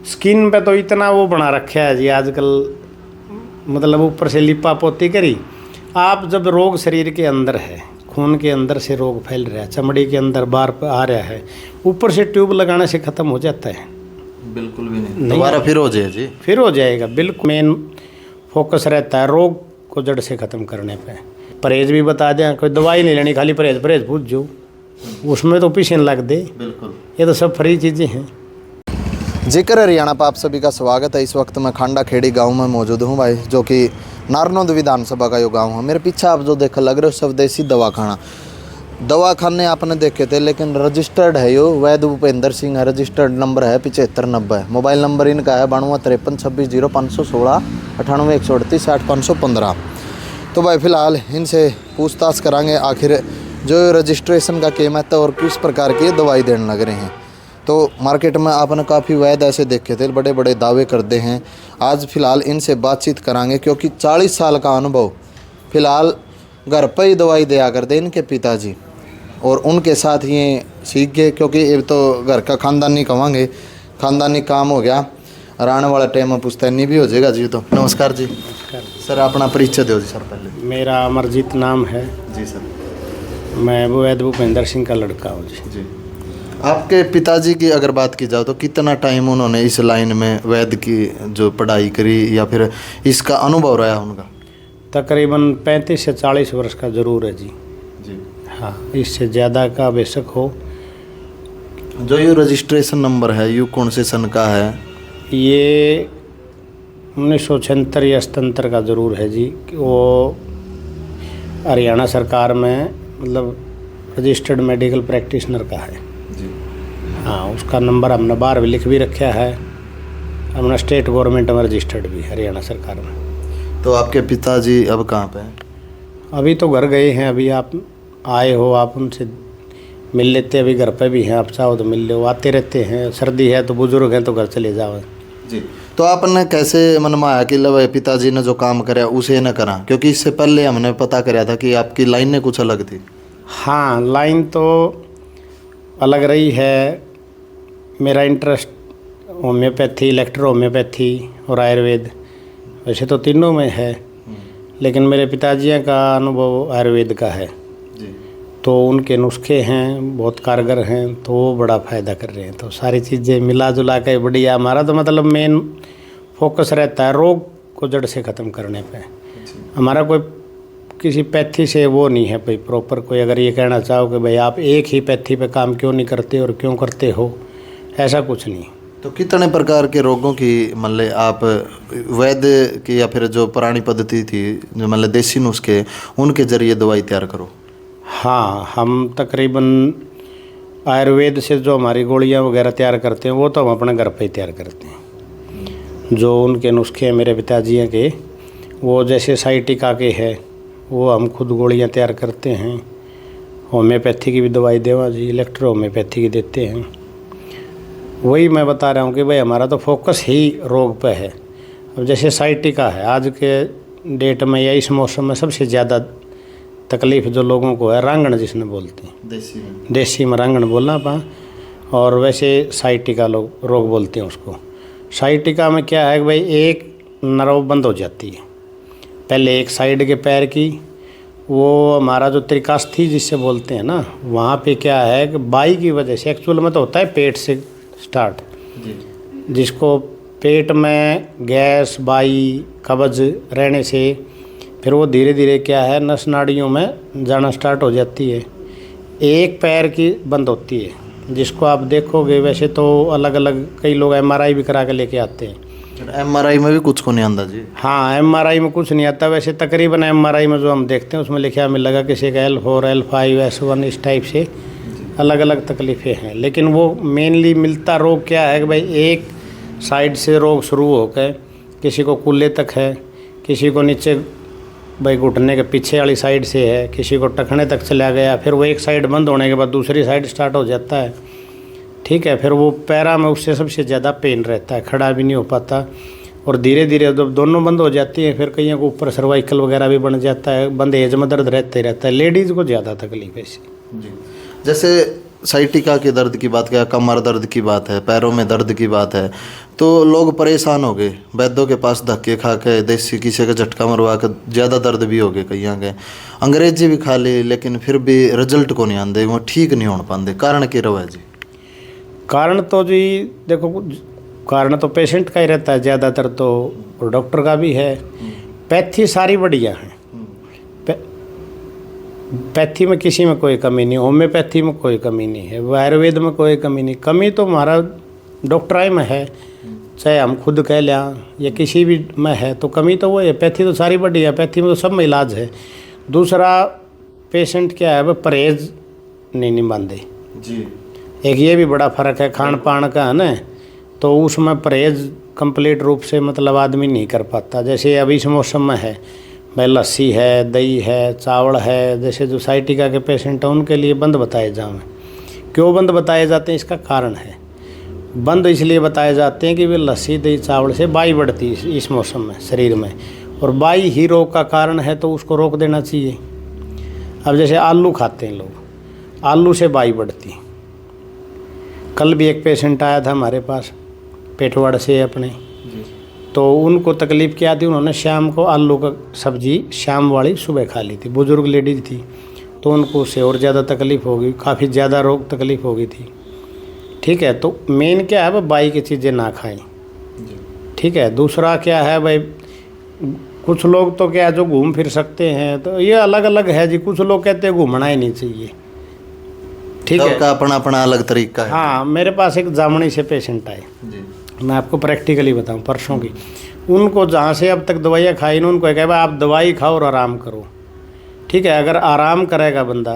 Skin पे तो इतना वो बना रखा है जी आजकल, मतलब ऊपर से लिपा पोती करी। आप जब रोग शरीर के अंदर है, खून के अंदर से रोग फैल रहा है, चमड़ी के अंदर बार आ रहा है, ऊपर से ट्यूब लगाने से ख़त्म हो जाता है? बिल्कुल भी नहीं, दोबारा फिर हो जाए जी, फिर हो जाएगा। बिल्कुल मेन फोकस रहता है रोग को जड़ से ख़त्म करने पे। परहेज भी बता दें, कोई दवाई नहीं लेनी, खाली परहेज परहेज पूछ जो, उसमें तो पीछे लग दे। बिल्कुल, ये तो सब फ्री चीज़ें हैं। जिक्र हरियाणा पर आप सभी का स्वागत है। इस वक्त मैं खांडा खेड़ी गांव में मौजूद हूं भाई, जो कि नारनौंद विधानसभा का यो गांव है। मेरे पीछे आप जो देख लग रहे हो स्वदेशी दवाखाना, दवाखाने आपने देखे थे, लेकिन रजिस्टर्ड है यो वैद्य भूपेंद्र सिंह है। रजिस्टर्ड नंबर है 7590। मोबाइल नंबर इनका है 9253260516 98 138 8515। तो भाई फिलहाल इनसे पूछताछ करांगे आखिर जो रजिस्ट्रेशन का कीमत है और किस प्रकार की दवाई देने लग रहे हैं। तो मार्केट में आपने काफ़ी वैद्य ऐसे देखे थे, बड़े बड़े दावे करते हैं। आज फ़िलहाल इनसे बातचीत करांगे, क्योंकि 40 साल का अनुभव फ़िलहाल घर पर ही दवाई दिया करते इनके पिताजी, और उनके साथ ये सीख गए, क्योंकि ये तो घर का खानदानी कमांगे, खानदानी काम हो गया और आने वाला टाइम में पुश्तैनी भी हो जाएगा जी। तो नमस्कार जी। नमस्कार सर, अपना परिचय दो जी सर पहले। मेरा अमरजीत नाम है जी सर। मैं वैद्य भूपेंद्र सिंह का लड़का हूँ जी। आपके पिताजी की अगर बात की जाए तो कितना टाइम उन्होंने इस लाइन में वैद्य की जो पढ़ाई करी या फिर इसका अनुभव रहा उनका? तकरीबन 35 से 40 वर्ष का ज़रूर है जी। हाँ, इससे ज़्यादा का बेशक हो। जो ये रजिस्ट्रेशन नंबर है यू कौन से सन का है? ये 1976 या 77 का ज़रूर है जी। वो हरियाणा सरकार में मतलब रजिस्टर्ड मेडिकल प्रैक्टिशनर का है जी। हाँ, उसका नंबर हमने बाहर भी लिख भी रखा है। हमने स्टेट गवर्नमेंट में रजिस्टर्ड भी हरियाणा सरकार में। तो आपके पिताजी अब कहाँ पे हैं? अभी तो घर गए हैं। अभी आप आए हो, आप उनसे मिल लेते। अभी घर पे भी हैं, आप चाहो तो मिल लो। आते रहते हैं, सर्दी है तो बुजुर्ग हैं तो घर चले जाओ जी। तो आपने कैसे मनमाया कि लो पिताजी ने जो काम कराया उसे न करा? क्योंकि इससे पहले हमने पता कराया था कि आपकी लाइनें कुछ अलग थी। हाँ, लाइन तो अलग रही है। मेरा इंटरेस्ट होम्योपैथी, इलेक्ट्रो होम्योपैथी और आयुर्वेद, वैसे तो तीनों में है, लेकिन मेरे पिताजी का अनुभव आयुर्वेद का है जी। तो उनके नुस्खे हैं, बहुत कारगर हैं, तो वो बड़ा फ़ायदा कर रहे हैं। तो सारी चीज़ें मिला जुला के बढ़िया। हमारा तो मतलब मेन फोकस रहता है रोग को जड़ से ख़त्म करने पे। हमारा कोई किसी पैथी से वो नहीं है भाई प्रॉपर। कोई अगर ये कहना चाहो कि भाई आप एक ही पैथी पे काम क्यों नहीं करते और क्यों करते हो, ऐसा कुछ नहीं। तो कितने प्रकार के रोगों की मतलब आप वैद्य की या फिर जो पुरानी पद्धति थी जो मतलब देसी नुस्खे, उनके जरिए दवाई तैयार करो? हाँ, हम तकरीबन आयुर्वेद से जो हमारी गोलियां वगैरह तैयार करते हैं वो तो हम अपने घर पे ही तैयार करते हैं। जो उनके नुस्खे हैं मेरे पिताजी के, वो जैसे साइटिका के है वो हम खुद गोलियां तैयार करते हैं। होम्योपैथी की भी दवाई देवा जी, इलेक्ट्रो होम्योपैथी की देते हैं। वही मैं बता रहा हूँ कि भाई हमारा तो फोकस ही रोग पे है। अब जैसे साइटिका है, आज के डेट में या इस मौसम में सबसे ज़्यादा तकलीफ़ जो लोगों को है, रांगण जिसने बोलते हैं, देसी में रांगण बोलना पा, और वैसे साइटिका लोग रोग बोलते हैं उसको। साइटिका में क्या है कि भाई एक नर्व बंद हो जाती है, पहले एक साइड के पैर की। वो हमारा जो त्रिकास्थी जिससे बोलते हैं ना, वहाँ पे क्या है कि बाई की वजह से, एक्चुअल में तो होता है पेट से स्टार्ट, जिसको पेट में गैस, बाई, कब्ज रहने से फिर वो धीरे धीरे क्या है नस नाड़ियों में जाना स्टार्ट हो जाती है। एक पैर की बंद होती है, जिसको आप देखोगे वैसे तो अलग अलग कई लोग MRI भी करा के लेके आते हैं। MRI में भी कुछ को नहीं आता जी? हाँ, MRI में कुछ नहीं आता। वैसे तकरीबन MRI में जो हम देखते हैं उसमें लिखा मिलेगा किसी का L4, L5, S1 इस टाइप से अलग अलग तकलीफ़ें हैं। लेकिन वो मेनली मिलता रोग क्या है कि भाई एक साइड से रोग शुरू होकर किसी को कूल्हे तक है, किसी को नीचे भाई घुटने के पीछे वाली साइड से है, किसी को टखने तक चला गया, फिर वो एक साइड बंद होने के बाद दूसरी साइड स्टार्ट हो जाता है। ठीक है, फिर वो पैरा में उससे सबसे ज़्यादा पेन रहता है, खड़ा भी नहीं हो पाता। और धीरे धीरे जब दोनों बंद हो जाती हैं फिर कईयों को ऊपर सर्वाइकल वगैरह भी बन जाता है, बंद एज में दर्द रहता ही रहता है। लेडीज़ को ज़्यादा तकलीफ है इससे। जी। जैसे साइटिका के दर्द की बात किया, कमर दर्द की बात है, पैरों में दर्द की बात है, तो लोग परेशान हो गए। वैद्यों के पास धक्के खा के, देसी किसी का झटका मरवा के ज़्यादा दर्द भी हो गए कई के, अंग्रेजी भी खा ली, लेकिन फिर भी रिजल्ट को नहीं आते, वो ठीक नहीं हो पाते। कारण क्या रहा है जी? कारण तो जी देखो, कारण तो पेशेंट का ही रहता है ज़्यादातर, तो और डॉक्टर का भी है। पैथी सारी बढ़िया है, पैथी में किसी में कोई कमी नहीं, होम्योपैथी में कोई कमी नहीं है, आयुर्वेद में कोई कमी नहीं। कमी तो हमारा डॉक्टराई में है, चाहे हम खुद कह लें या किसी भी में है, तो कमी तो वो है। पैथी तो सारी बढ़िया है, पैथी में तो सब में इलाज है। दूसरा पेशेंट क्या है, वह परहेज नहीं निभाते जी। एक ये भी बड़ा फ़र्क है खान पान का, है ना, तो उसमें परहेज कंप्लीट रूप से मतलब आदमी नहीं कर पाता। जैसे अभी इस मौसम में है भाई, लस्सी है, दही है, चावल है, जैसे जो साइटिका के पेशेंट हैं उनके लिए बंद बताए जाएँ। क्यों बंद बताए जाते हैं, इसका कारण है। बंद इसलिए बताए जाते हैं कि वे लस्सी दही चावल से बाई बढ़ती है इस मौसम में शरीर में, और बाई ही रोग का कारण है, तो उसको रोक देना चाहिए। अब जैसे आलू खाते हैं लोग, आलू से बाई बढ़ती। कल भी एक पेशेंट आया था हमारे पास पेटवाड़ से अपने, तो उनको तकलीफ़ क्या थी, उन्होंने शाम को आलू का सब्जी शाम वाली सुबह खा ली थी, बुज़ुर्ग लेडीज थी, तो उनको उससे और ज़्यादा तकलीफ़ हो गई, काफ़ी ज़्यादा रोग तकलीफ़ हो गई थी। ठीक है, तो मेन क्या है भाई, बाई की चीज़ें ना खाएं। ठीक है, दूसरा क्या है भाई, कुछ लोग तो क्या जो घूम फिर सकते हैं, तो ये अलग अलग है जी। कुछ लोग कहते हैं घूमना ही नहीं चाहिए, ठीक है, सबका अपना अपना अलग तरीका है। हाँ, मेरे पास एक जामनी से पेशेंट आए, मैं आपको प्रैक्टिकली बताऊं, परसों की। उनको जहाँ से अब तक दवाइयाँ खाई ना, उनको कहा भाई आप दवाई खाओ और आराम करो। ठीक है, अगर आराम करेगा बंदा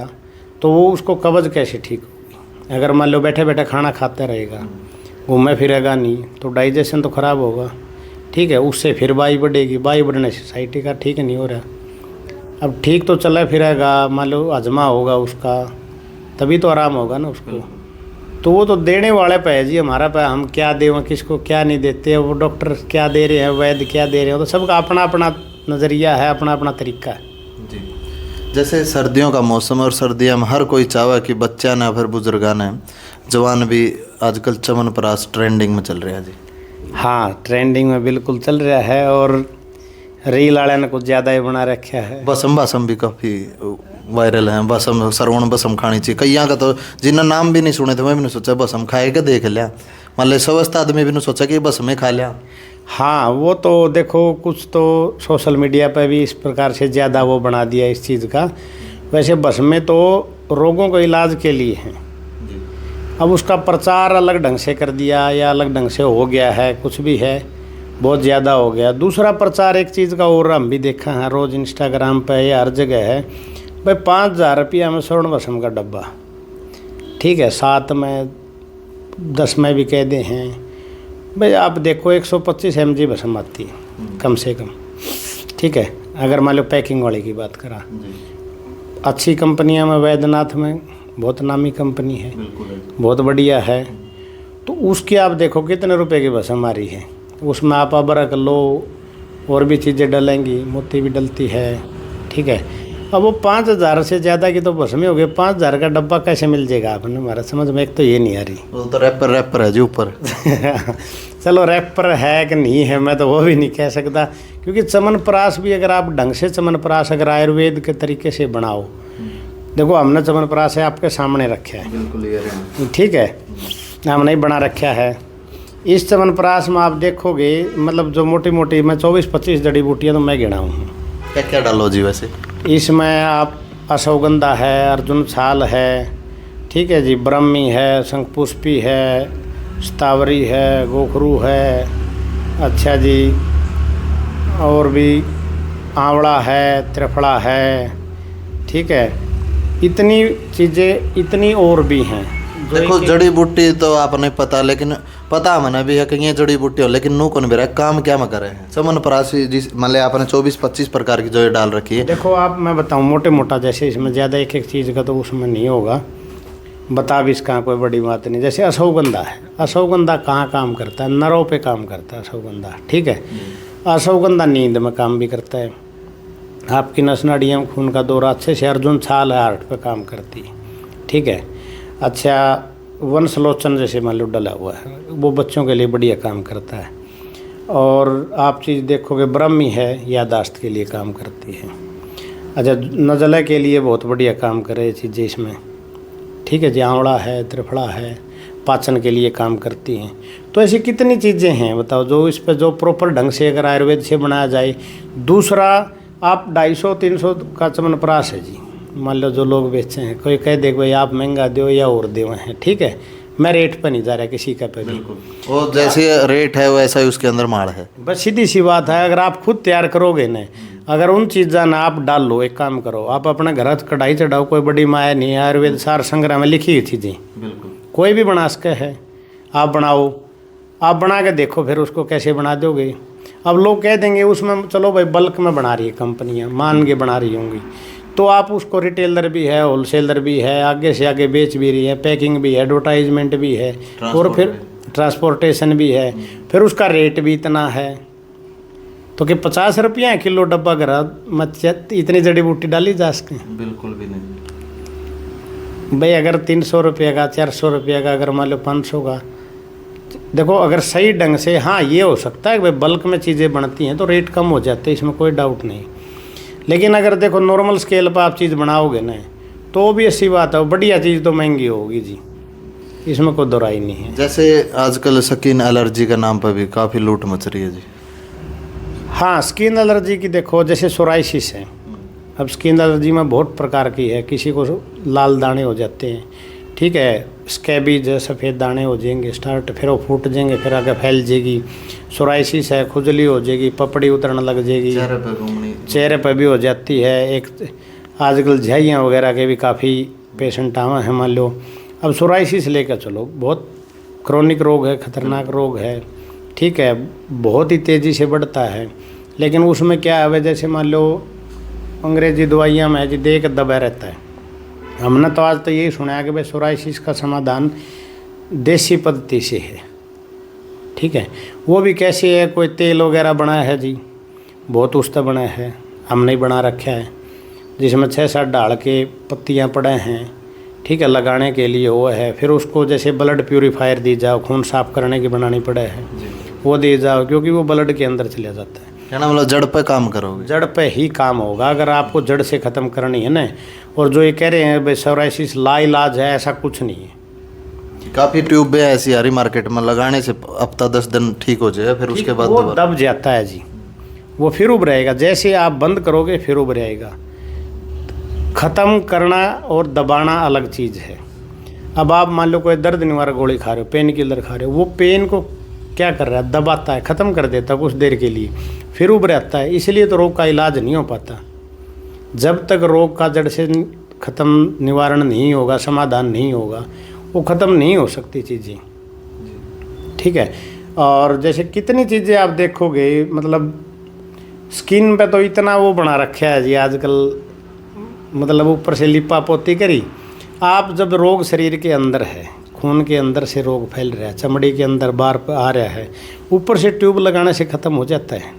तो वो उसको कब्ज कैसे ठीक होगी। अगर मान लो बैठे बैठे खाना खाता रहेगा, घूमे फिरेगा नहीं, तो डाइजेशन तो ख़राब होगा। ठीक है, उससे फिर बाई बढ़ेगी, बाई बढ़ने से साइटिका ठीक नहीं हो रहा। अब ठीक तो चला फिरेगा, मान लो हजमा होगा उसका, तभी तो आराम होगा ना उसको। तो वो तो देने वाले पे है जी, हमारा पे हम क्या दें, किसको क्या नहीं देते, वो डॉक्टर क्या दे रहे हैं, वैद्य क्या दे रहे हैं, तो सबका अपना अपना नज़रिया है, अपना अपना तरीका है जी। जैसे सर्दियों का मौसम है, और सर्दियों में हर कोई चाहे कि बच्चा ना फिर बुजुर्गा ने जवान भी आजकल च्यवनप्राश ट्रेंडिंग में चल रहा है जी। हाँ, ट्रेंडिंग में बिल्कुल चल रहा है, और रील वाले ने कुछ ज़्यादा ही बना रखा है। बसम भी काफ़ी वायरल है। बसम, श्रवण बसम खानी चाहिए। कई का तो जिन्हें नाम भी नहीं सुने थे, मैं भी नहीं सोचा बसम खाए के देख लिया, मान लो स्वस्थ आदमी भी नहीं सोचा कि बसम खा लिया। हाँ, वो तो देखो, कुछ तो सोशल मीडिया पर भी इस प्रकार से ज़्यादा वो बना दिया इस चीज़ का। वैसे बसमें तो रोगों को इलाज के लिए हैं, अब उसका प्रचार अलग ढंग से कर दिया या अलग ढंग से हो गया है, कुछ भी है, बहुत ज़्यादा हो गया। दूसरा प्रचार एक चीज़ का और हम भी देखा है रोज़ इंस्टाग्राम पे या हर जगह है भाई, 5,000 रुपया में स्वर्ण भस्म का डब्बा। ठीक है, 7 में 10 में भी कह दे हैं भाई। आप देखो 125 mg भस्म आती है कम से कम। ठीक है, अगर मान लो पैकिंग वाले की बात करा, अच्छी कंपनियां में वैद्यनाथ में बहुत नामी कंपनी है, बहुत बढ़िया है, तो उसकी आप देखो कितने रुपए की भस्म आ रही है। उसमें आप अदरक लो, और भी चीज़ें डलेंगी, मोती भी डलती है। ठीक है, अब वो 5,000 से ज़्यादा की तो भस्म हो गई, 5,000 का डब्बा कैसे मिल जाएगा आपने, हमारा समझ में एक तो ये नहीं आ रही। वो तो रैपर है जी ऊपर। चलो रैपर है कि नहीं है, मैं तो वो भी नहीं कह सकता, क्योंकि च्यवनप्राश भी अगर आप ढंग से च्यवनप्राश अगर आयुर्वेद के तरीके से बनाओ, देखो हमने च्यवनप्राश आपके सामने रखा है, बिल्कुल। ठीक है, हमने ही बना रखा है। इस च्यवनप्राश में आप देखोगे, मतलब जो मोटी मोटी मैं 24-25 जड़ी बूटियाँ तो मैं गिना हूँ। क्या क्या डालो जी वैसे इसमें? आप अश्वगंधा है, अर्जुन छाल है, ठीक है जी, ब्रह्मी है, शंखपुष्पी है, स्तावरी है, गोखरू है, अच्छा जी, और भी आंवला है, त्रिफला है। ठीक है, इतनी चीज़ें, इतनी और भी हैं। देखो जड़ी बूटी तो आपने पता, लेकिन पता मैंने भी है कि ये जड़ी बूटी हो, लेकिन नू कौन भी रहा काम क्या में करे हैं। च्यवनप्राश जिस मतलब आपने 24-25 प्रकार की जो ये डाल रखी है। देखो आप, मैं बताऊं मोटे मोटा, जैसे इसमें ज़्यादा एक एक चीज़ का तो उसमें नहीं होगा, बता भी इसका कोई बड़ी बात नहीं। जैसे अश्वगंधा है, अश्वगंधा कहाँ काम करता है? नरों पे काम करता है अश्वगंधा। ठीक है, अश्वगंधा नींद में काम भी करता है, आपकी नस नाड़ियों में खून का दौरा अच्छे से। अर्जुन छाल है, हार्ट पे काम करती है। ठीक है, अच्छा वंशलोचन जैसे मान लो डला हुआ है, वो बच्चों के लिए बढ़िया काम करता है। और आप चीज़ देखोगे ब्रह्मी है, यादाश्त के लिए काम करती है। अच्छा नज़ला के लिए बहुत बढ़िया काम करे चीज़ें इसमें, ठीक है जी। आंवला है, त्रिफला है, पाचन के लिए काम करती हैं। तो ऐसी कितनी चीज़ें हैं बताओ, जो इस पर जो प्रॉपर ढंग से अगर आयुर्वेद से बनाया जाए। दूसरा आप 250-300 का च्यवनप्राश है जी, मान लो जो लोग बेचे हैं, कोई कह दे भाई आप महंगा दो या और दे हैं, ठीक है, मैं रेट पर नहीं जा रहा किसी का पे भी। वो जैसे रेट है वैसा ही उसके अंदर माल है, बस सीधी सी बात है। अगर आप खुद तैयार करोगे ना, अगर उन चीज़ा ना आप डाल लो, एक काम करो आप अपने घर कढ़ाई चढ़ाओ, कोई बड़ी माया नहीं है। आयुर्वेद सार संग्रह में लिखी हुई चीज़ें बिल्कुल कोई भी बना सके है, आप बनाओ, आप बना के देखो फिर उसको कैसे बना दोगे। अब लोग कह देंगे उसमें चलो भाई बल्क में बना रही है कंपनियां, मान के बना रही होंगी, तो आप उसको रिटेलर भी है, होलसेलर भी है, आगे से आगे बेच भी रही है, पैकिंग भी है, एडवर्टाइजमेंट भी है, और फिर ट्रांसपोर्टेशन भी है, फिर उसका रेट भी इतना है। तो कि 50 रुपया है किलो डब्बा घर मत इतनी जड़ी बूटी डाली जा सके? बिल्कुल भी नहीं भाई। अगर 300 रुपये का, 400 रुपये का, अगर मान लो 500 का, देखो अगर सही ढंग से, हाँ ये हो सकता है कि भाई बल्क में चीज़ें बनती हैं तो रेट कम हो जाते हैं, इसमें कोई डाउट नहीं। लेकिन अगर देखो नॉर्मल स्केल पर आप चीज़ बनाओगे ना, तो भी ऐसी बात है, बढ़िया चीज़ तो महंगी होगी जी, इसमें कोई दोराई नहीं है। जैसे आजकल स्किन एलर्जी का नाम पर भी काफ़ी लूट मच रही है जी। हाँ स्किन एलर्जी की देखो, जैसे सोराइसिस है, अब स्किन एलर्जी में बहुत प्रकार की है। किसी को लाल दाने हो जाते हैं, ठीक है, स्कैबीज सफ़ेद दाने हो जाएंगे स्टार्ट, फिर वो फूट जाएंगे, फिर आगे फैल जाएगी। सोराइसिस है, खुजली हो जाएगी, पपड़ी उतरने लग जाएगी, चेहरे पर भी हो जाती है। एक आजकल झाइयाँ वगैरह के भी काफ़ी पेशेंट आवा हैं मान लो। अब सोराइसिस लेकर चलो, बहुत क्रोनिक रोग है, ख़तरनाक रोग है, ठीक है, बहुत ही तेज़ी से बढ़ता है। लेकिन उसमें क्या है, जैसे मान लो अंग्रेजी दवाइयाँ में जी दे के दबा रहता है। हमने तो आज तो यही सुना है कि भाई सोराइसिस का समाधान देसी पद्धति से है, ठीक है। वो भी कैसे है, कोई तेल वगैरह बनाया है जी, बहुत उस्ता बना है, हमने ही बना रखा है, जिसमें 6-7 डाल के पत्तियाँ पड़े हैं, ठीक है, लगाने के लिए वो है। फिर उसको जैसे ब्लड प्यूरीफायर दी जाओ, खून साफ करने की बनानी पड़े है, वो दी जाओ, क्योंकि वो ब्लड के अंदर चला जाता है। क्या ना, मतलब जड़ पे काम करोगे, जड़ पे ही काम होगा अगर आपको जड़ से ख़त्म करनी है ना। और जो ये कह रहे हैं भाई सोराइसिस लाइलाज है, ऐसा कुछ नहीं है। काफ़ी ट्यूब भी ऐसी आ रही मार्केट में, लगाने से हफ्ता 10 दिन ठीक हो जाए, फिर उसके बाद वो दब जाता है जी, वो फिर उभ रहेगा। जैसे आप बंद करोगे फिर उभ रहेगा। ख़त्म करना और दबाना अलग चीज़ है। अब आप मान लो कोई दर्द निवारक गोली खा रहे हो, पेन किलर खा रहे हो, वो पेन को क्या कर रहा है, दबाता है, ख़त्म कर देता है कुछ देर के लिए, फिर उभ रहता है। इसलिए तो रोग का इलाज नहीं हो पाता। जब तक रोग का जड़ से ख़त्म निवारण नहीं होगा, समाधान नहीं होगा, वो ख़त्म नहीं हो सकती चीज़ें, ठीक है। और जैसे कितनी चीज़ें आप देखोगे, मतलब स्किन पे तो इतना वो बना रखा है जी आजकल, मतलब ऊपर से लिपा पोती करी। आप जब रोग शरीर के अंदर है, खून के अंदर से रोग फैल रहा है, चमड़ी के अंदर बार आ रहा है, ऊपर से ट्यूब लगाने से ख़त्म हो जाता है?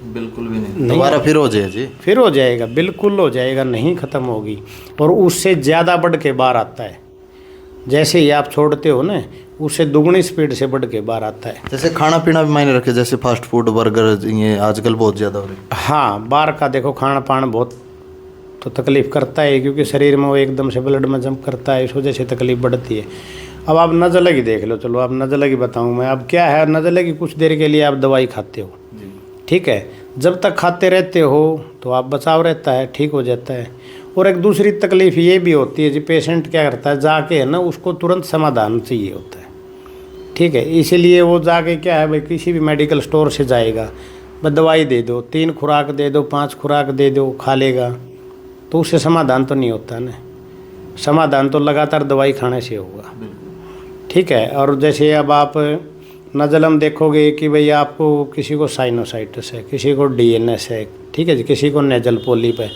बिल्कुल भी नहीं, दोबारा फिर हो जाए जी, फिर हो जाएगा, बिल्कुल हो जाएगा, नहीं ख़त्म होगी। और उससे ज़्यादा बढ़ के बाहर आता है। जैसे ही आप छोड़ते हो ना, उससे दुगनी स्पीड से बढ़ के बाहर आता है। जैसे खाना पीना भी मायने रखे, जैसे फास्ट फूड, बर्गर, ये आजकल बहुत ज़्यादा हो रही है। हाँ बाहर का देखो खाना पान बहुत तो तकलीफ़ करता है, क्योंकि शरीर में वो एकदम से ब्लड में जंप करता है, इस वजह से तकलीफ़ बढ़ती है। अब आप नज़ला की देख लो, चलो आप नज़ला की बताऊँ मैं। अब क्या है, नज़ला की कुछ देर के लिए आप दवाई खाते हो, ठीक है, जब तक खाते रहते हो तो आप बचाव रहता है, ठीक हो जाता है। और एक दूसरी तकलीफ़ ये भी होती है जी, पेशेंट क्या करता है, जाके है ना, उसको तुरंत समाधान चाहिए होता है, ठीक है। इसीलिए वो जाके क्या है भाई, किसी भी मेडिकल स्टोर से जाएगा, बस दवाई दे दो, 3 खुराक दे दो, 5 खुराक दे दो, खा लेगा, तो उससे समाधान तो नहीं होता ना। समाधान तो लगातार दवाई खाने से होगा, ठीक है। और जैसे अब आप नज़लम देखोगे कि भाई आपको किसी को साइनोसाइटिस है, किसी को डीएनएस है, ठीक है जी, किसी को नेजल पोलिप है,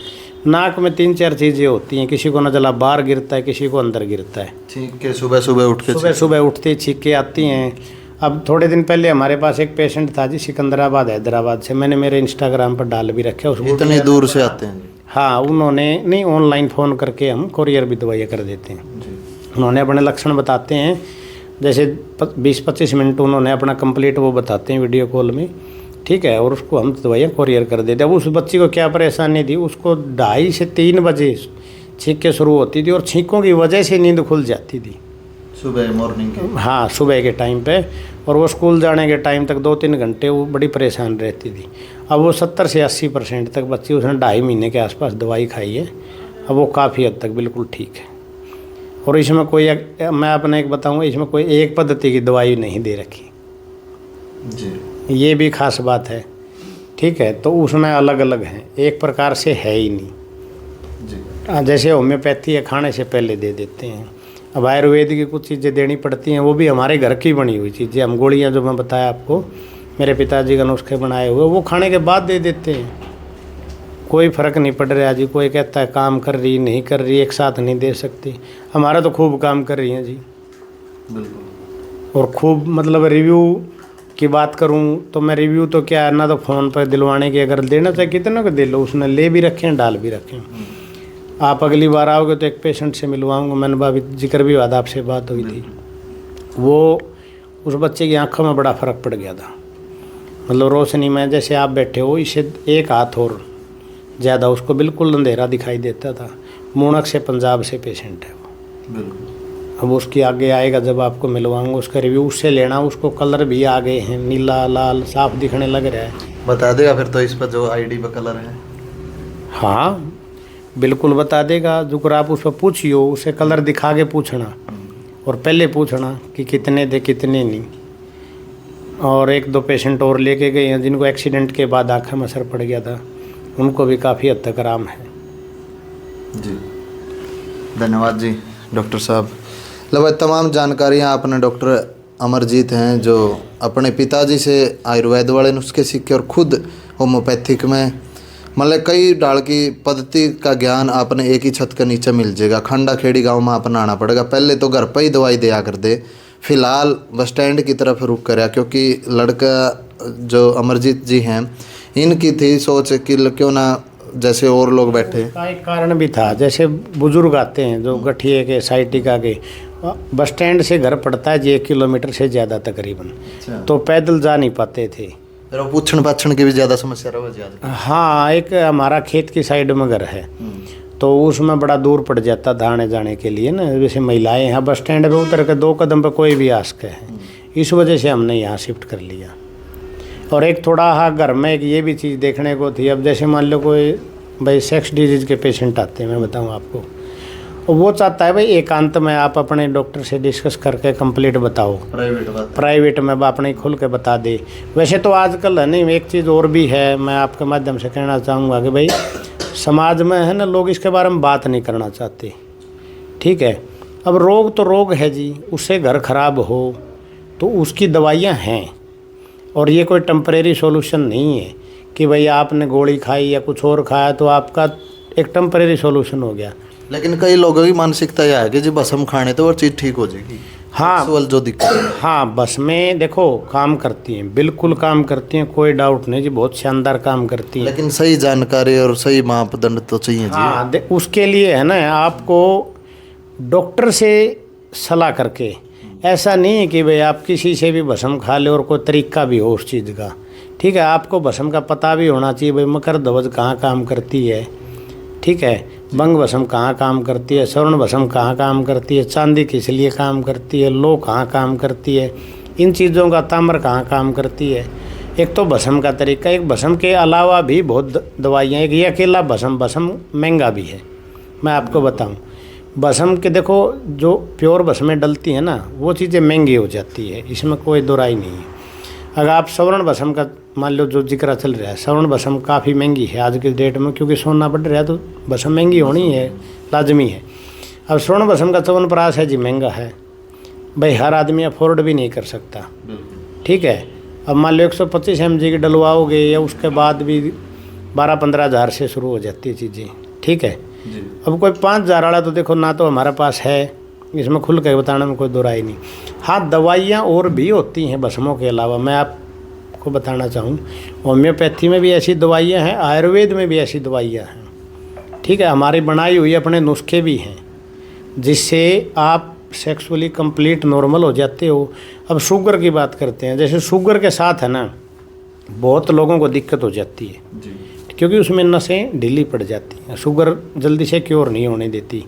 नाक में 3-4 चीज़ें होती हैं, किसी को नज़ला बाहर गिरता है, किसी को अंदर गिरता है, ठीक है, सुबह सुबह उठते छींके आती हैं। अब थोड़े दिन पहले हमारे पास एक पेशेंट था जी, सिकंदराबाद हैदराबाद से, मैंने मेरे इंस्टाग्राम पर डाल भी रखे, उसको इतनी दूर से आते हैं। हाँ उन्होंने नहीं, ऑनलाइन फ़ोन करके हम कोरियर भी दवाइयाँ कर देते हैं, उन्होंने अपने लक्षण बताते हैं, जैसे 20-25 मिनट उन्होंने अपना कंप्लीट वो बताते हैं वीडियो कॉल में, ठीक है। और उसको हम दवाइयाँ कोरियर कर देते हैं। अब उस बच्ची को क्या परेशानी थी, उसको 2:30 से 3 बजे छींकें शुरू होती थी और छींकों की वजह से नींद खुल जाती थी सुबह मॉर्निंग के, हाँ सुबह के टाइम पे। और वो स्कूल जाने के टाइम तक 2-3 घंटे वो बड़ी परेशान रहती थी। अब वो 70 से 80% तक बच्ची, उसने 2.5 महीने के आसपास दवाई खाई है, अब वो काफ़ी हद तक बिल्कुल ठीक है। और इसमें कोई, मैं अपने एक बताऊँगा, इसमें कोई एक पद्धति की दवाई नहीं दे रखी जी, ये भी खास बात है, ठीक है। तो उसमें अलग अलग हैं, एक प्रकार से है ही नहीं जी। जैसे होम्योपैथी है, खाने से पहले दे देते हैं। अब आयुर्वेद की कुछ चीज़ें देनी पड़ती हैं, वो भी हमारे घर की बनी हुई चीज़ें। हम गोलियाँ जो मैं बताया आपको, मेरे पिताजी का नुस्खे बनाए हुए, वो खाने के बाद दे देते हैं, कोई फ़र्क नहीं पड़ रहा जी। कोई कहता है काम कर रही नहीं कर रही, एक साथ नहीं दे सकती, हमारा तो खूब काम कर रही हैं जी। बिल्कुल। और खूब मतलब रिव्यू की बात करूं तो मैं रिव्यू तो क्या ना, तो फ़ोन पर दिलवाने की अगर देना चाहे कितना को दे लो, उसने ले भी रखे हैं, डाल भी रखे हैं। आप अगली बार आओगे तो एक पेशेंट से मिलवाऊंगा, मैंने भाभी जिक्र भी हुआ था, आपसे बात हुई थी। वो उस बच्चे की आंखों में बड़ा फ़र्क पड़ गया था, मतलब रोशनी में, जैसे आप बैठे हो इससे एक हाथ और ज़्यादा उसको बिल्कुल अंधेरा दिखाई देता था। मूणक से, पंजाब से पेशेंट है वो। बिल्कुल। अब उसकी आगे आएगा जब आपको मिलवाऊंगा, उसका रिव्यू उससे लेना। उसको कलर भी आ गए हैं, नीला लाल साफ दिखने लग रहा है। बता देगा फिर तो इस पर जो आईडी पर कलर है? हाँ बिल्कुल बता देगा। जो आप उस पर पूछियो, उसे कलर दिखा के पूछना और पहले पूछना कि कितने थे कितने नहीं। और 1-2 पेशेंट और लेके गए हैं जिनको एक्सीडेंट के बाद आँखों में असर पड़ गया था, उनको भी काफ़ी हद तक आराम है जी। धन्यवाद जी डॉक्टर साहब। लगभग तमाम जानकारियाँ आपने डॉक्टर अमरजीत हैं जो अपने पिताजी से आयुर्वेद वाले नुस्खे सीखे और खुद होम्योपैथिक में मतलब कई डाल की पद्धति का ज्ञान आपने एक ही छत के नीचे मिल जाएगा। खांडा खेड़ी गांव में आपने आना पड़ेगा, पहले तो घर पर ही दवाई दिया कर दे। फिलहाल बस स्टैंड की तरफ रुक कर, क्योंकि लड़का जो अमरजीत जी हैं इनकी थी सोच कि क्यों ना जैसे और लोग बैठे। का एक कारण भी था, जैसे बुजुर्ग आते हैं जो गठिए के, साइटिका के, बस स्टैंड से घर पड़ता है जी 1 किलोमीटर से ज़्यादा तकरीबन, तो पैदल जा नहीं पाते थे। फिर वो पूछण पाछण की भी ज़्यादा समस्या रहा ज़्यादा। हाँ, एक हमारा खेत की साइड में घर है तो उसमें बड़ा दूर पड़ जाता था आने जाने के लिए ना। जैसे महिलाएं यहाँ बस स्टैंड पे उतर के 2 कदम पे कोई भी आ सके है, इस वजह से हमने यहाँ शिफ्ट कर लिया। और एक थोड़ा हाँ घर में एक ये भी चीज़ देखने को थी। अब जैसे मान लो कोई भाई सेक्स डिजीज़ के पेशेंट आते हैं, मैं बताऊँ आपको, और वो चाहता है भाई एकांत में आप अपने डॉक्टर से डिस्कस करके कंप्लीट बताओ, प्राइवेट में अपने खुल के बता दे। वैसे तो आजकल है नहीं, एक चीज़ और भी है, मैं आपके माध्यम से कहना चाहूँगा कि भाई समाज में है ना, लोग इसके बारे में बात नहीं करना चाहते, ठीक है। अब रोग तो रोग है जी, उससे घर खराब हो तो उसकी दवाइयाँ हैं, और ये कोई टेम्परेरी सॉल्यूशन नहीं है कि भाई आपने गोली खाई या कुछ और खाया तो आपका एक टेम्परेरी सॉल्यूशन हो गया। लेकिन कई लोगों की मानसिकता यह है कि जी बस हम खाने तो और चीज़ ठीक हो जाएगी। हाँ जो दिक्कत है, हाँ बस में देखो काम करती हैं, बिल्कुल काम करती हैं, कोई डाउट नहीं जी, बहुत शानदार काम करती हैं। लेकिन सही जानकारी और सही मापदंड तो चाहिए जी। हाँ उसके लिए है ना, आपको डॉक्टर से सलाह करके, ऐसा नहीं है कि भाई आप किसी से भी भस्म खा ले और कोई तरीका भी हो उस चीज़ का, ठीक है। आपको भस्म का पता भी होना चाहिए, भाई मकर ध्वज कहाँ काम करती है, ठीक है, बंग भस्म कहाँ काम करती है, स्वर्ण भस्म कहाँ काम करती है, चांदी किस लिए काम करती है, लो कहाँ काम करती है, इन चीज़ों का ताम्र कहाँ काम करती है। एक तो भस्म का तरीका, एक भस्म के अलावा भी बहुत दवाइयाँ, एक ये अकेला भस्म महंगा भी है। मैं आपको बताऊँ, भस्म के देखो जो प्योर भस्में डलती हैं ना, वो चीज़ें महंगी हो जाती है, इसमें कोई दो राय नहीं है। अगर आप स्वर्ण भस्म का मान लो जो जिक्र चल रहा है, स्वर्ण भस्म काफ़ी महंगी है आज के डेट में, क्योंकि सोना बढ़ रहा है तो भस्म महंगी होनी है, लाजमी है। अब स्वर्ण भस्म का च्यवनप्राश है जी, महंगा है भाई, हर आदमी अफोर्ड भी नहीं कर सकता, ठीक है। अब मान लो 125 mg की डलवाओगे या उसके बाद भी 12-15 हज़ार से शुरू हो जाती है चीज़ें, ठीक है। अब कोई 5 हज़ार वाला तो देखो ना तो हमारे पास है, इसमें खुल के बताने में कोई दो राय नहीं। हाँ दवाइयाँ और भी होती हैं भस्मों के अलावा, मैं आपको बताना चाहूँ, होम्योपैथी में भी ऐसी दवाइयाँ हैं, आयुर्वेद में भी ऐसी दवाइयाँ हैं, ठीक है। हमारी बनाई हुई अपने नुस्खे भी हैं जिससे आप सेक्सुअली कंप्लीट नॉर्मल हो जाते हो। अब शुगर की बात करते हैं, जैसे शुगर के साथ है ना बहुत लोगों को दिक्कत हो जाती है जी। क्योंकि उसमें नसें ढीली पड़ जाती हैं। शुगर जल्दी से क्योर नहीं होने देती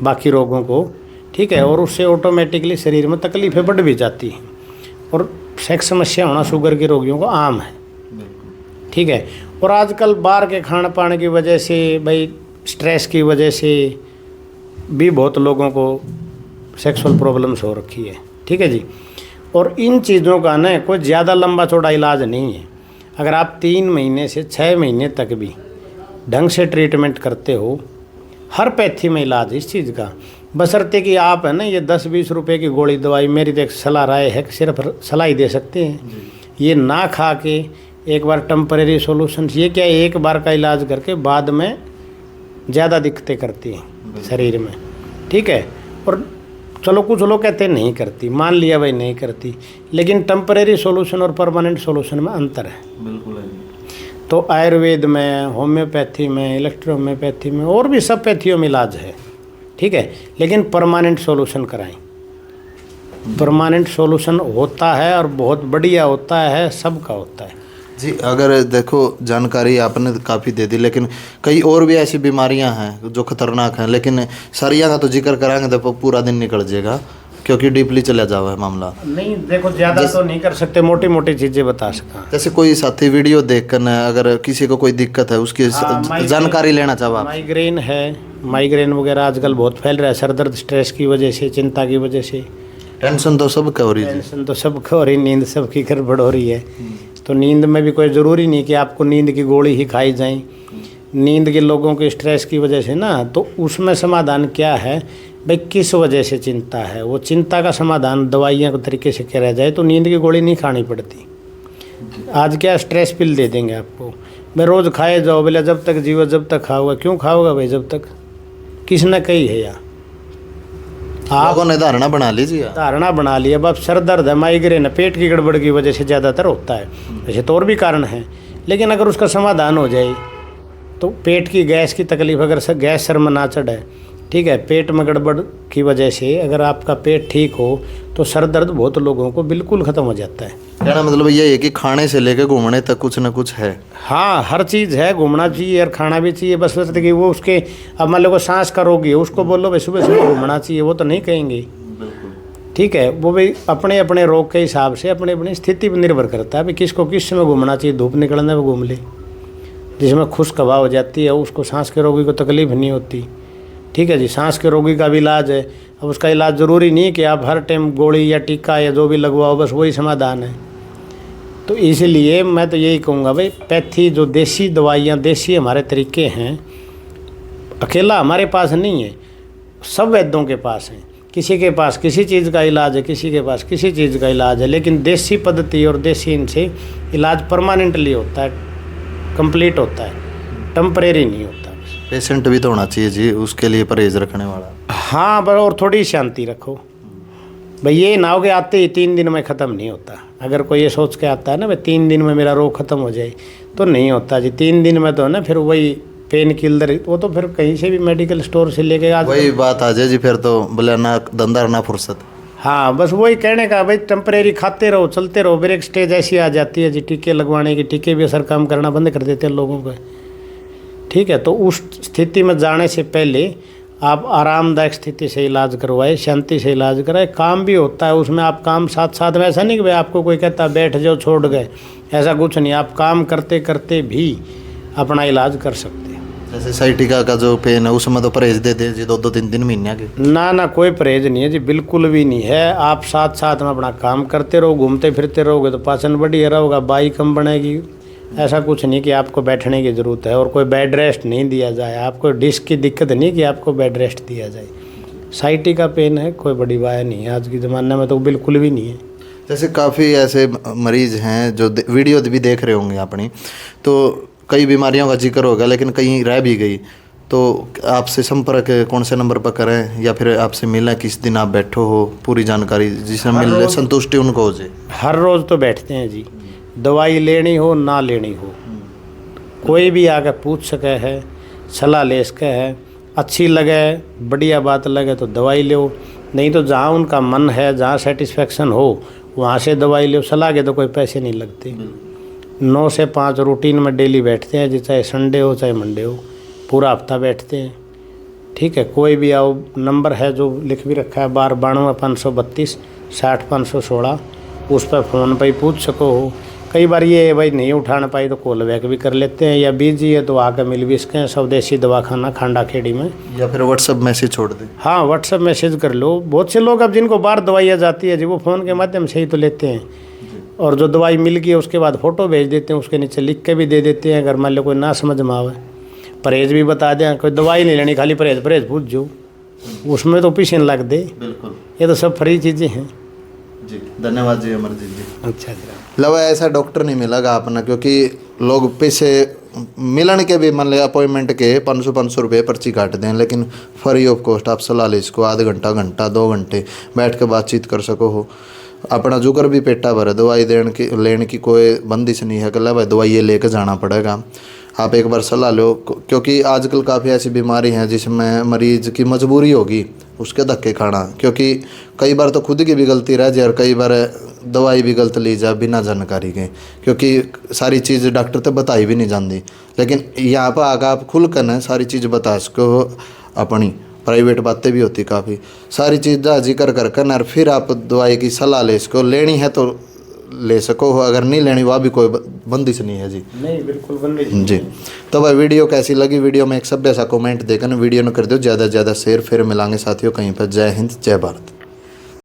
बाकी रोगों को, ठीक है, और उससे ऑटोमेटिकली शरीर में तकलीफें बढ़ भी जाती हैं। और सेक्स समस्या होना शुगर के रोगियों को आम है, ठीक है। और आजकल बाहर के खान पान की वजह से, भाई स्ट्रेस की वजह से भी बहुत लोगों को सेक्सुअल प्रॉब्लम्स हो रखी है, ठीक है जी। और इन चीज़ों का ना कोई ज़्यादा लंबा चौड़ा इलाज नहीं है। अगर आप 3 महीने से 6 महीने तक भी ढंग से ट्रीटमेंट करते हो, हर पैथी में इलाज इस चीज़ का, बशर्ते कि आप है ना ये 10-20 रुपए की गोली दवाई, मेरी तो एक सलाह राय है कि सिर्फ सलाह ही दे सकते हैं, ये ना खा के एक बार टेम्परेरी सॉल्यूशन, ये क्या एक बार का इलाज करके बाद में ज़्यादा दिक्कतें करती हैं शरीर में, ठीक है। और चलो कुछ लोग कहते हैं नहीं करती, मान लिया भाई नहीं करती, लेकिन टेम्परेरी सॉल्यूशन और परमानेंट सॉल्यूशन में अंतर है। बिल्कुल है। तो आयुर्वेद में, होम्योपैथी में, इलेक्ट्रोहोम्योपैथी में और भी सब पैथियों में इलाज है, ठीक है, लेकिन परमानेंट सॉल्यूशन कराएं। परमानेंट सॉल्यूशन होता है और बहुत बढ़िया होता है, सबका होता है जी। अगर देखो जानकारी आपने काफ़ी दे दी, लेकिन कई और भी ऐसी बीमारियां हैं जो खतरनाक हैं, लेकिन सारियां का तो जिक्र कराएंगे तो पूरा दिन निकल जाएगा क्योंकि डीपली चला जावा है मामला। नहीं देखो ज़्यादा तो नहीं कर सकते, मोटी मोटी चीज़ें बता सका। जैसे कोई साथी वीडियो देखकर न अगर किसी को कोई दिक्कत है उसकी जानकारी लेना चाहवा, माइग्रेन है, माइग्रेन वगैरह आजकल बहुत फैल रहा है, सर दर्द स्ट्रेस की वजह से, चिंता की वजह से। टेंशन तो सबका हो रही है, टेंशन तो सबको हो रही, नींद सबकी गड़बड़ हो रही है। तो नींद में भी कोई ज़रूरी नहीं कि आपको नींद की गोली ही खाई जाए। नींद के लोगों के स्ट्रेस की वजह से ना, तो उसमें समाधान क्या है भाई, किस वजह से चिंता है, वो चिंता का समाधान दवाइयाँ के तरीके से किया जाए तो नींद की गोली नहीं खानी पड़ती। आज क्या स्ट्रेस पिल दे देंगे आपको, मैं रोज़ खाए जाओ, बोले जब तक जीवो जब तक खाओगे। क्यों खाओगे भाई जब तक, किसने कही है यार, लोगों ने धारणा बना लीजिए, धारणा बना लिया। अब सर दर्द है, माइग्रेन है, पेट की गड़बड़ की वजह से ज़्यादातर होता है, वैसे तो और भी कारण हैं, लेकिन अगर उसका समाधान हो जाए तो पेट की गैस की तकलीफ, अगर गैस सर में ना चढ़े, ठीक है, पेट में गड़बड़ की वजह से अगर आपका पेट ठीक हो तो सर दर्द बहुत लोगों को बिल्कुल ख़त्म हो जाता है। कहना मतलब ये है कि खाने से लेकर घूमने तक कुछ ना कुछ है। हाँ, हर चीज़ है, घूमना चाहिए और खाना भी चाहिए, बस कि वो उसके, अब मान लो को सांस का रोगी है, उसको बोलो भाई सुबह सुबह घूमना चाहिए, वो तो नहीं कहेंगे, ठीक है। वो भी अपने अपने रोग के हिसाब से अपनी अपनी स्थिति पर निर्भर करता है भाई किसको किस समय घूमना चाहिए। धूप निकलने में घूम ले, जिसमें खुश्क हवा हो जाती है उसको सांस के रोगी को तकलीफ नहीं होती, ठीक है जी। सांस के रोगी का भी इलाज है, अब उसका इलाज ज़रूरी नहीं कि आप हर टाइम गोली या टीका या जो भी लगवाओ बस वही समाधान है। तो इसलिए मैं तो यही कहूँगा भाई, पैथी जो देसी दवाइयाँ, देसी हमारे तरीके हैं, अकेला हमारे पास नहीं है, सब वैद्यों के पास हैं। किसी के पास किसी चीज़ का इलाज है, किसी के पास किसी चीज़ का इलाज है, लेकिन देसी पद्धति और देसी इनसे इलाज परमानेंटली होता है, कंप्लीट होता है, टेम्परेरी नहीं होता। पेशेंट भी तो होना चाहिए जी, उसके लिए परहेज रखने वाला। हाँ, बस और थोड़ी शांति रखो भाई, ये ना हो कि आते ही 3 दिन में ख़त्म नहीं होता। अगर कोई ये सोच के आता है ना भाई 3 दिन में मेरा रोग ख़त्म हो जाए, तो नहीं होता जी। 3 दिन में तो है ना फिर वही पेन किलर, वो तो फिर कहीं से भी मेडिकल स्टोर से लेके आ, वही बात आ जाए जी, फिर तो बोले ना धंधा ना फुर्सत। हाँ, बस वही कहने का भाई, टेम्परेरी खाते रहो, चलते रहो, फिर एक स्टेज ऐसी आ जाती है जी टीके लगवाने की, टीके भी असर काम करना बंद कर देते हैं लोगों को, ठीक है। तो उस स्थिति में जाने से पहले आप आरामदायक स्थिति से इलाज करवाए, शांति से इलाज कराए, काम भी होता है उसमें। आप काम साथ साथ में, ऐसा नहीं कि भाई आपको कोई कहता बैठ जाओ छोड़ गए, ऐसा कुछ नहीं, आप काम करते करते भी अपना इलाज कर सकते हैं। जैसे साइटिका का जो पेन है उसमें तो परहेज देते हैं जी 2-3 महीने के। ना कोई परहेज नहीं है जी, बिल्कुल भी नहीं है। आप साथ साथ में अपना काम करते रहो, घूमते फिरते रहोगे तो पाचन बढ़िया रहेगा, बाई कम बनेगी। ऐसा कुछ नहीं कि आपको बैठने की ज़रूरत है और कोई बेड रेस्ट नहीं दिया जाए, आपको डिस्क की दिक्कत नहीं कि आपको बेड रेस्ट दिया जाए। साइटिका पेन है, कोई बड़ी बात नहीं है, आज के ज़माने में तो बिल्कुल भी नहीं है। जैसे काफ़ी ऐसे मरीज़ हैं जो वीडियो भी देख रहे होंगे अपनी, तो कई बीमारियों का जिक्र होगा लेकिन कहीं रह भी गई, तो आपसे संपर्क कौन से नंबर पर करें या फिर आपसे मिलें, किस दिन आप बैठो हो, पूरी जानकारी जिससे मिल संतुष्टि उनको हो जाए। हर रोज़ तो बैठते हैं जी, दवाई लेनी हो ना लेनी हो, कोई भी आकर पूछ सके है, सलाह ले सके है, अच्छी लगे बढ़िया बात लगे तो दवाई लो, नहीं तो जहाँ उनका मन है, जहाँ सेटिस्फेक्शन हो वहाँ से दवाई लो। सलाह के तो कोई पैसे नहीं लगते। 9 से 5 रूटीन में डेली बैठते हैं जी, चाहे संडे हो चाहे मंडे हो, पूरा हफ्ता बैठते हैं। ठीक है, कोई भी आओ, नंबर है जो लिख भी रखा है 92 532 60 516, उस पर फ़ोन पर ही पूछ सको हो। कई बार ये है भाई नहीं उठाना पाई तो कॉल बैक भी कर लेते हैं, या बिजी है तो आकर मिल भी इसके स्वदेशी दवाखाना खांडा खेड़ी में, या फिर व्हाट्सएप मैसेज छोड़ दें। हाँ व्हाट्सएप मैसेज कर लो। बहुत से लोग अब जिनको बाहर दवाइयाँ जाती है जी, वो फ़ोन के माध्यम से ही तो लेते हैं, और जो दवाई मिल गई उसके बाद फ़ोटो भेज देते हैं, उसके नीचे लिख के भी दे देते हैं। अगर मान लो कोई ना समझ में आवे, परहेज भी बता दें, कोई दवाई नहीं लेनी, खाली परहेज पूछ जो, उसमें तो पीछे लग दे। बिल्कुल, ये तो सब फ्री चीज़ें हैं जी। धन्यवाद जी अमरजीत जी। अच्छा जी। लव ऐसा डॉक्टर नहीं मिलेगा अपना, क्योंकि लोग पैसे मिलन के भी मान लिया अपॉइंटमेंट के 500 रुपये पर्ची काट दें, लेकिन फ्री ऑफ कॉस्ट आप सलाह ले इसको, आधा घंटा 2 घंटे बैठ के बातचीत कर सको हो। अपना जुगर भी पेटा भर, दवाई लेने की कोई बंदिश नहीं है, कल भाई दवाई ये लेके जाना पड़ेगा। आप एक बार सलाह लो, क्योंकि आजकल काफ़ी ऐसी बीमारी हैं जिसमें मरीज़ की मजबूरी होगी उसके धक्के खाना, क्योंकि कई बार तो खुद की भी गलती रह जाए और कई बार दवाई भी गलत ली जाए बिना जानकारी के, क्योंकि सारी चीज़ डॉक्टर तो बताई भी नहीं जाती। लेकिन यहाँ पर आकर आप खुल कर न सारी चीज़ बता सको, अपनी प्राइवेट बातें भी होती काफ़ी सारी चीज़ जिक्र कर और फिर आप दवाई की सलाह ले सको। लेनी है तो ले सको, अगर नहीं लेनी वह भी कोई बंदिश नहीं है जी। नहीं बिल्कुल बंदिश जी। तो भाई वीडियो कैसी लगी? वीडियो में एक सभ्य सा कमेंट देकर वीडियो न कर दो ज़्यादा से ज़्यादा शेयर। फिर मिलांगे साथियों कहीं पर। जय हिंद, जय भारत।